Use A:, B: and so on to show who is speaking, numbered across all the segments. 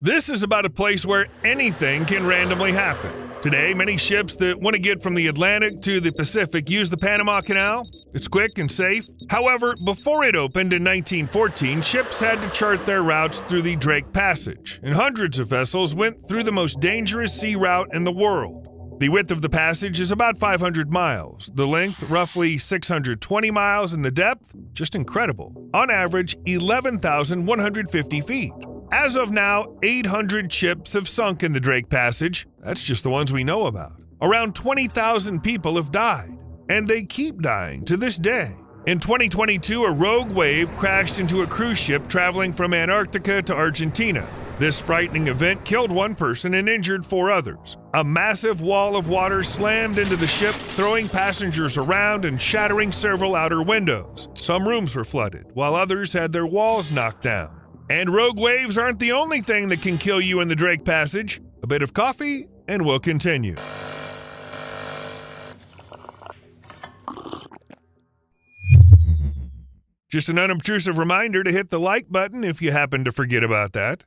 A: This is about a place where anything can randomly happen. Today, many ships that want to get from the Atlantic to the Pacific use the Panama Canal. It's quick and safe. However, before it opened in 1914, ships had to chart their routes through the Drake Passage, and hundreds of vessels went through the most dangerous sea route in the world. The width of the passage is about 500 miles, the length roughly 620 miles, and the depth, just incredible, on average 11,150 feet. As of now, 800 ships have sunk in the Drake Passage. That's just the ones we know about. Around 20,000 people have died, and they keep dying to this day. In 2022, a rogue wave crashed into a cruise ship traveling from Antarctica to Argentina. This frightening event killed one person and injured 4 others. A massive wall of water slammed into the ship, throwing passengers around and shattering several outer windows. Some rooms were flooded, while others had their walls knocked down. And rogue waves aren't the only thing that can kill you in the Drake Passage. A bit of coffee, and we'll continue. Just an unobtrusive reminder to hit the like button if you happen to forget about that.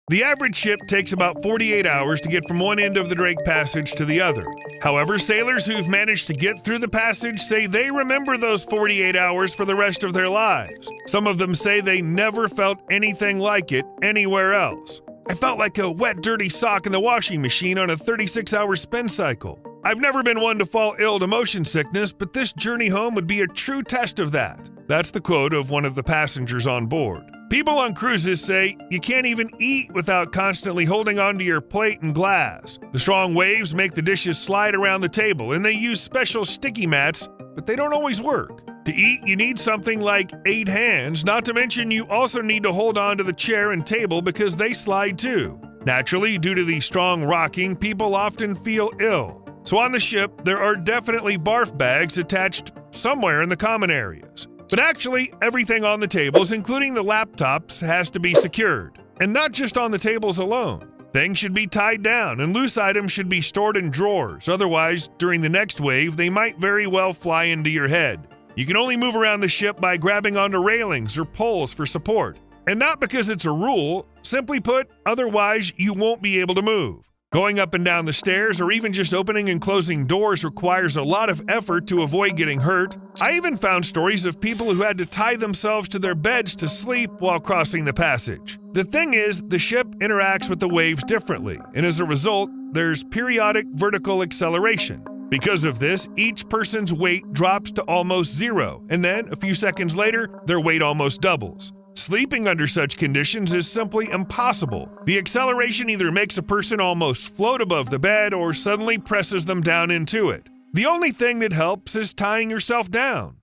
A: The average ship takes about 48 hours to get from one end of the Drake Passage to the other. However, sailors who've managed to get through the passage say they remember those 48 hours for the rest of their lives. Some of them say they never felt anything like it anywhere else. I felt like a wet, dirty sock in the washing machine on a 36-hour spin cycle. I've never been one to fall ill to motion sickness, but this journey home would be a true test of that. That's the quote of one of the passengers on board. People on cruises say you can't even eat without constantly holding onto your plate and glass. The strong waves make the dishes slide around the table, and they use special sticky mats, but they don't always work. To eat, you need something like 8 hands, not to mention you also need to hold on to the chair and table because they slide too. Naturally, due to the strong rocking, people often feel ill. So on the ship, there are definitely barf bags attached somewhere in the common areas. But actually, everything on the tables, including the laptops, has to be secured. And not just on the tables alone. Things should be tied down, and loose items should be stored in drawers. Otherwise, during the next wave, they might very well fly into your head. You can only move around the ship by grabbing onto railings or poles for support. And not because it's a rule, simply put, otherwise you won't be able to move. Going up and down the stairs or even just opening and closing doors requires a lot of effort to avoid getting hurt. I even found stories of people who had to tie themselves to their beds to sleep while crossing the passage. The thing is, the ship interacts with the waves differently, and as a result, there's periodic vertical acceleration. Because of this, each person's weight drops to almost zero, and then, a few seconds later, their weight almost doubles. Sleeping under such conditions is simply impossible. The acceleration either makes a person almost float above the bed or suddenly presses them down into it. The only thing that helps is tying yourself down.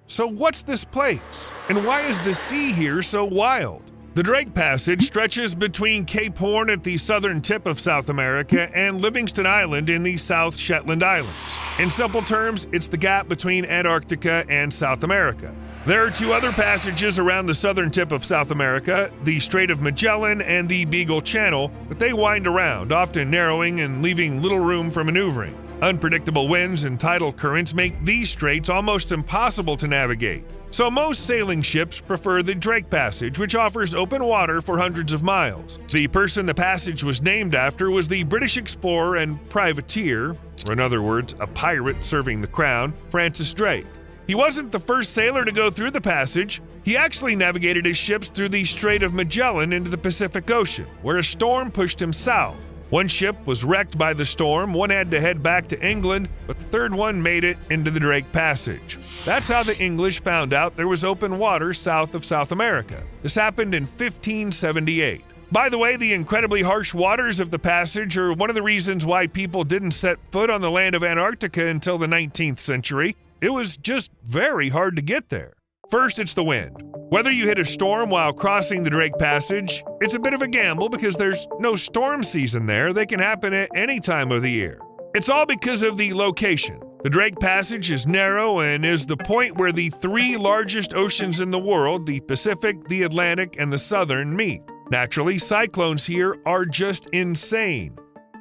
A: So what's this place? And why is the sea here so wild? The Drake Passage stretches between Cape Horn at the southern tip of South America and Livingston Island in the South Shetland Islands. In simple terms, it's the gap between Antarctica and South America. There are 2 other passages around the southern tip of South America, the Strait of Magellan and the Beagle Channel, but they wind around, often narrowing and leaving little room for maneuvering. Unpredictable winds and tidal currents make these straits almost impossible to navigate. So most sailing ships prefer the Drake Passage, which offers open water for hundreds of miles. The person the passage was named after was the British explorer and privateer, or in other words, a pirate serving the crown, Francis Drake. He wasn't the first sailor to go through the passage. He actually navigated his ships through the Strait of Magellan into the Pacific Ocean, where a storm pushed him south. One ship was wrecked by the storm, one had to head back to England, but the third one made it into the Drake Passage. That's how the English found out there was open water south of South America. This happened in 1578. By the way, the incredibly harsh waters of the passage are one of the reasons why people didn't set foot on the land of Antarctica until the 19th century. It was just very hard to get there. First, it's the wind. Whether you hit a storm while crossing the Drake Passage, it's a bit of a gamble because there's no storm season there. They can happen at any time of the year. It's all because of the location. The Drake Passage is narrow and is the point where the 3 largest oceans in the world, the Pacific, the Atlantic, and the Southern, meet. Naturally, cyclones here are just insane.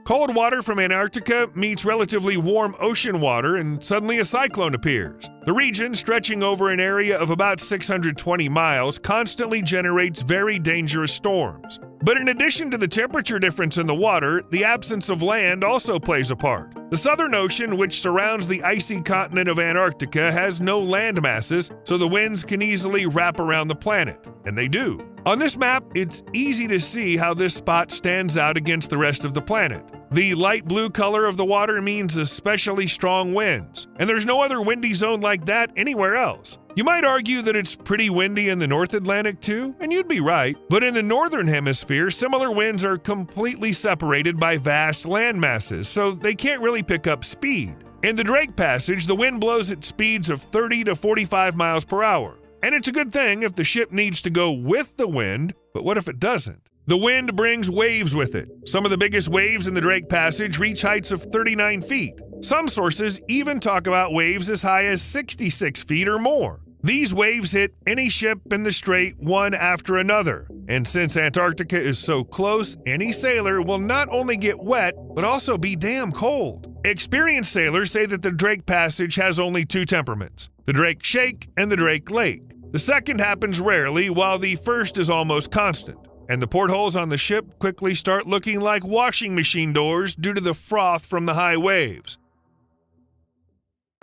A: Cold water from Antarctica meets relatively warm ocean water, and suddenly a cyclone appears. The region, stretching over an area of about 620 miles, constantly generates very dangerous storms. But in addition to the temperature difference in the water, the absence of land also plays a part. The Southern Ocean, which surrounds the icy continent of Antarctica, has no land masses, so the winds can easily wrap around the planet. And they do. On this map, it's easy to see how this spot stands out against the rest of the planet. The light blue color of the water means especially strong winds, and there's no other windy zone like that anywhere else. You might argue that it's pretty windy in the North Atlantic too, and you'd be right. But in the Northern Hemisphere, similar winds are completely separated by vast land masses, so they can't really pick up speed. In the Drake Passage, the wind blows at speeds of 30 to 45 miles per hour. And it's a good thing if the ship needs to go with the wind, but what if it doesn't? The wind brings waves with it. Some of the biggest waves in the Drake Passage reach heights of 39 feet. Some sources even talk about waves as high as 66 feet or more. These waves hit any ship in the strait one after another. And since Antarctica is so close, any sailor will not only get wet, but also be damn cold. Experienced sailors say that the Drake Passage has only two temperaments, the Drake Shake and the Drake Lake. The second happens rarely, while the first is almost constant. And the portholes on the ship quickly start looking like washing machine doors due to the froth from the high waves.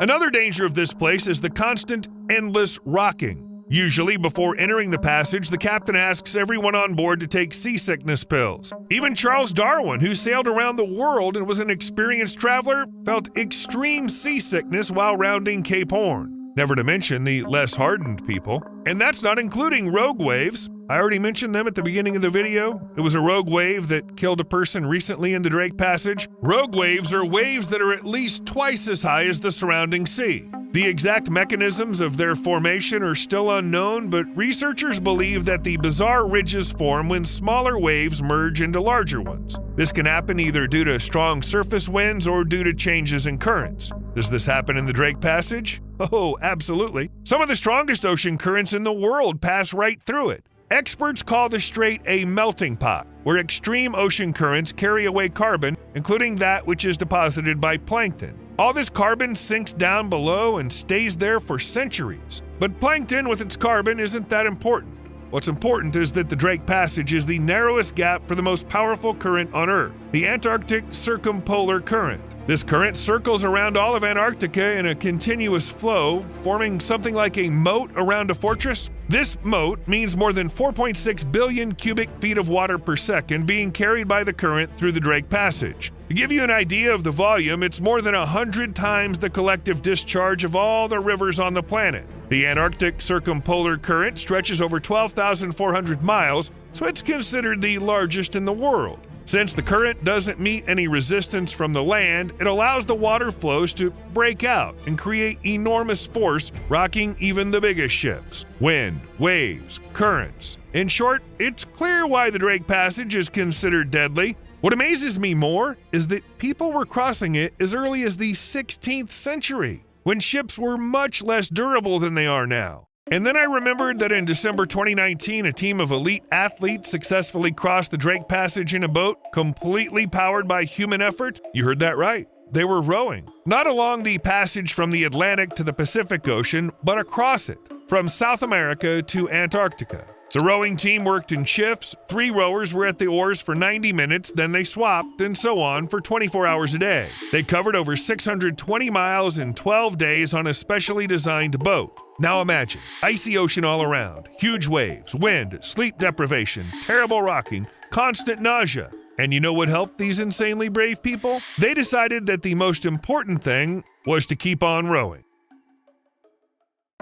A: Another danger of this place is the constant, endless rocking. Usually, before entering the passage, the captain asks everyone on board to take seasickness pills. Even Charles Darwin, who sailed around the world and was an experienced traveler, felt extreme seasickness while rounding Cape Horn. Never to mention the less hardened people. And that's not including rogue waves. I already mentioned them at the beginning of the video. It was a rogue wave that killed a person recently in the Drake Passage. Rogue waves are waves that are at least twice as high as the surrounding sea. The exact mechanisms of their formation are still unknown, but researchers believe that the bizarre ridges form when smaller waves merge into larger ones. This can happen either due to strong surface winds or due to changes in currents. Does this happen in the Drake Passage? Oh, absolutely. Some of the strongest ocean currents in the world pass right through it. Experts call the strait a melting pot, where extreme ocean currents carry away carbon, including that which is deposited by plankton. All this carbon sinks down below and stays there for centuries. But plankton with its carbon isn't that important. What's important is that the Drake Passage is the narrowest gap for the most powerful current on Earth, the Antarctic Circumpolar Current. This current circles around all of Antarctica in a continuous flow, forming something like a moat around a fortress. This moat means more than 4.6 billion cubic feet of water per second being carried by the current through the Drake Passage. To give you an idea of the volume, it's more than 100 times the collective discharge of all the rivers on the planet. The Antarctic Circumpolar Current stretches over 12,400 miles, so it's considered the largest in the world. Since the current doesn't meet any resistance from the land, it allows the water flows to break out and create enormous force, rocking even the biggest ships. Wind, waves, currents. In short, it's clear why the Drake Passage is considered deadly. What amazes me more is that people were crossing it as early as the 16th century, when ships were much less durable than they are now. And then I remembered that in December 2019, a team of elite athletes successfully crossed the Drake Passage in a boat, completely powered by human effort. You heard that right. They were rowing. Not along the passage from the Atlantic to the Pacific Ocean, but across it, from South America to Antarctica. The rowing team worked in shifts. 3 rowers were at the oars for 90 minutes, then they swapped, and so on for 24 hours a day. They covered over 620 miles in 12 days on a specially designed boat. Now imagine, icy ocean all around, huge waves, wind, sleep deprivation, terrible rocking, constant nausea. And you know what helped these insanely brave people? They decided that the most important thing was to keep on rowing.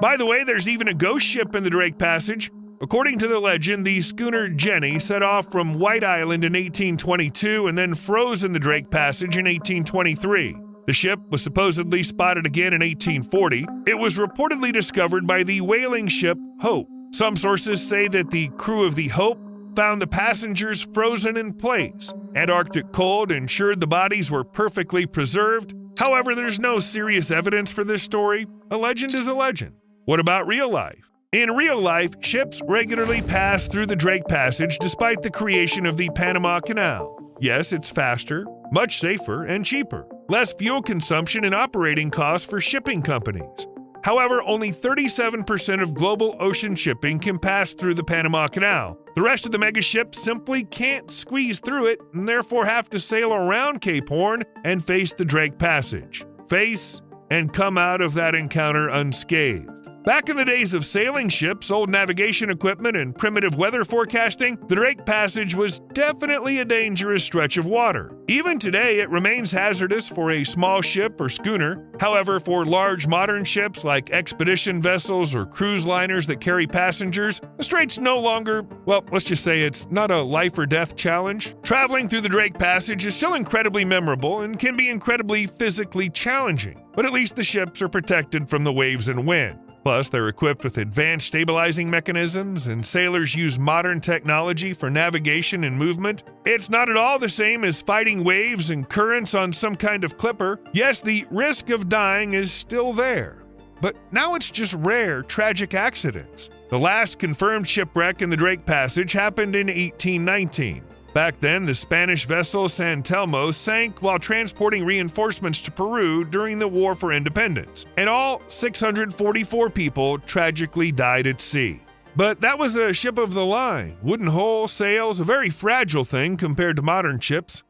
A: By the way, there's even a ghost ship in the Drake Passage. According to the legend, the schooner Jenny set off from White Island in 1822 and then froze in the Drake Passage in 1823. The ship was supposedly spotted again in 1840. It was reportedly discovered by the whaling ship Hope. Some sources say that the crew of the Hope found the passengers frozen in place. Antarctic cold ensured the bodies were perfectly preserved. However, there's no serious evidence for this story. A legend is a legend. What about real life? In real life, ships regularly pass through the Drake Passage despite the creation of the Panama Canal. Yes, it's faster, much safer, and cheaper. Less fuel consumption and operating costs for shipping companies. However, only 37% of global ocean shipping can pass through the Panama Canal. The rest of the megaships simply can't squeeze through it and therefore have to sail around Cape Horn and face the Drake Passage. Face and come out of that encounter unscathed. Back in the days of sailing ships, old navigation equipment, and primitive weather forecasting, the Drake Passage was definitely a dangerous stretch of water. Even today, it remains hazardous for a small ship or schooner. However, for large modern ships like expedition vessels or cruise liners that carry passengers, the strait's no longer, well, let's just say it's not a life or death challenge. Traveling through the Drake Passage is still incredibly memorable and can be incredibly physically challenging, but at least the ships are protected from the waves and wind. Plus, they're equipped with advanced stabilizing mechanisms, and sailors use modern technology for navigation and movement. It's not at all the same as fighting waves and currents on some kind of clipper. Yes, the risk of dying is still there, but now it's just rare, tragic accidents. The last confirmed shipwreck in the Drake Passage happened in 1819. Back then, the Spanish vessel San Telmo sank while transporting reinforcements to Peru during the War for Independence, and all 644 people tragically died at sea. But that was a ship of the line, wooden hull, sails, a very fragile thing compared to modern ships.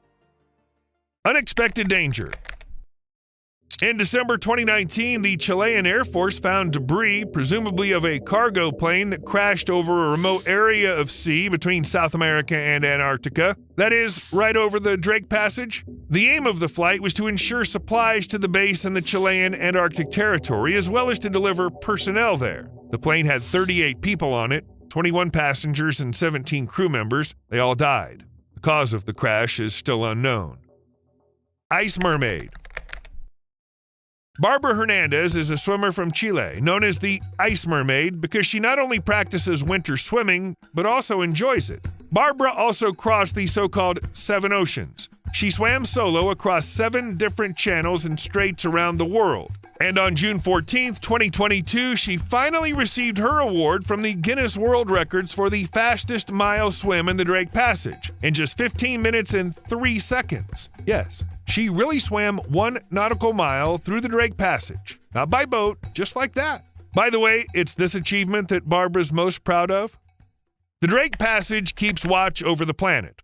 A: Unexpected danger. In December 2019, the Chilean Air Force found debris, presumably of a cargo plane that crashed over a remote area of sea between South America and Antarctica. That is, right over the Drake Passage. The aim of the flight was to ensure supplies to the base in the Chilean Antarctic territory, as well as to deliver personnel there. The plane had 38 people on it, 21 passengers and 17 crew members. They all died. The cause of the crash is still unknown. Ice mermaid. Barbara Hernandez is a swimmer from Chile, known as the Ice Mermaid because she not only practices winter swimming, but also enjoys it. Barbara also crossed the so-called 7 oceans. She swam solo across 7 different channels and straits around the world. And on June 14, 2022, she finally received her award from the Guinness World Records for the fastest mile swim in the Drake Passage, in just 15 minutes and 3 seconds. Yes, she really swam 1 nautical mile through the Drake Passage. Not by boat, just like that. By the way, it's this achievement that Barbara's most proud of. The Drake Passage keeps watch over the planet.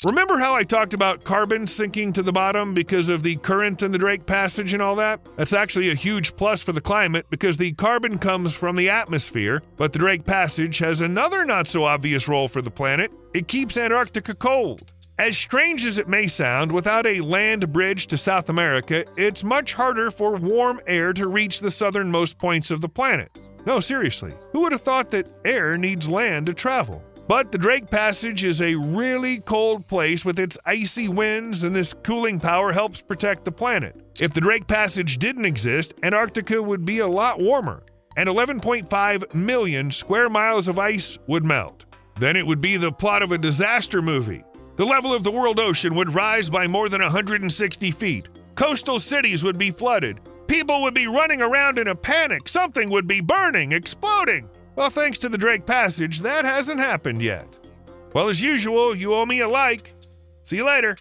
A: Remember how I talked about carbon sinking to the bottom because of the current in the Drake Passage and all that? That's actually a huge plus for the climate because the carbon comes from the atmosphere, but the Drake Passage has another not-so-obvious role for the planet. It keeps Antarctica cold. As strange as it may sound, without a land bridge to South America, it's much harder for warm air to reach the southernmost points of the planet. No, seriously, who would have thought that air needs land to travel? But the Drake Passage is a really cold place with its icy winds, and this cooling power helps protect the planet. If the Drake Passage didn't exist, Antarctica would be a lot warmer, and 11.5 million square miles of ice would melt. Then it would be the plot of a disaster movie. The level of the world ocean would rise by more than 160 feet. Coastal cities would be flooded. People would be running around in a panic. Something would be burning, exploding. Well, thanks to the Drake Passage, that hasn't happened yet. Well, as usual, you owe me a like. See you later.